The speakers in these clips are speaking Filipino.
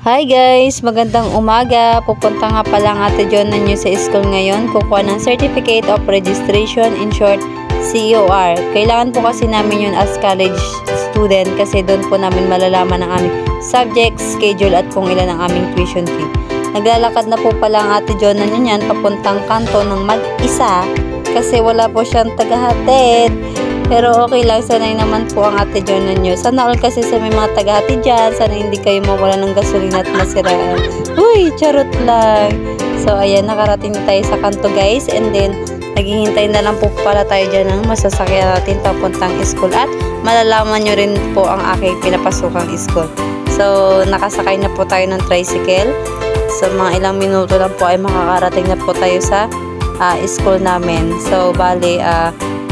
Hi guys! Magandang umaga. Pupunta nga pala ang Ate Jonah nyo sa school ngayon. Kukuha ng Certificate of Registration, in short, COR. Kailangan po kasi namin yun as college student kasi doon po namin malalaman ang aming subject, schedule at kung ilan ang aming tuition fee. Naglalakad na po pala ang Ate Jonah nyo yan papuntang kanto ng mag-isa kasi wala po siyang tagahatid. Pero okay lang, sanay naman po ang Ate Jonah nyo. Sana all kasi sa may mga tagahatid dyan, sana hindi kayo mawala ng gasolina at masiraan. Uy, charot lang. So, ayan, nakarating na tayo sa kanto guys. And then, naghihintay na lang po pala tayo dyan ng masasakyan natin papuntang school. At malalaman nyo rin po ang aking pinapasukang school. So, nakasakay na po tayo ng tricycle. So, mga ilang minuto lang po ay makakarating na po tayo sa school namin. So, bali,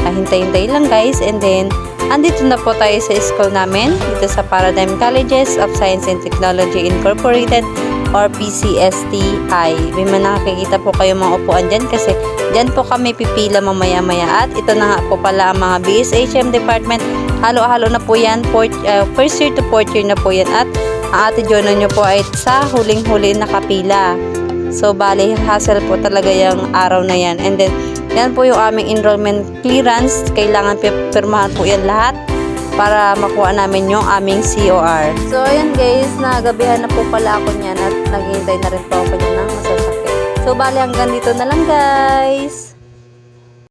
hintay-hintay lang guys, and then andito na po tayo sa school namin dito sa Paradigm Colleges of Science and Technology Incorporated or PCSTI. May nakikita po kayo mga upuan dyan kasi dyan po kami pipila mamaya-maya. At ito na nga po pala ang mga BSHM department. Halo-halo na po yan, first year to fourth year na po yan. At ang Ate Jonah nyo po ay sa huling-huli nakapila. So bali, hassle po talaga yung araw na yan. And then yan po yung aming enrollment clearance. Kailangan pirmahan po yan lahat para makuha namin yung aming COR. So, ayan guys, nagabihan na po pala ako niyan at naghihintay na rin po ako niyan ng masasakit. So, bali hanggang dito na lang guys.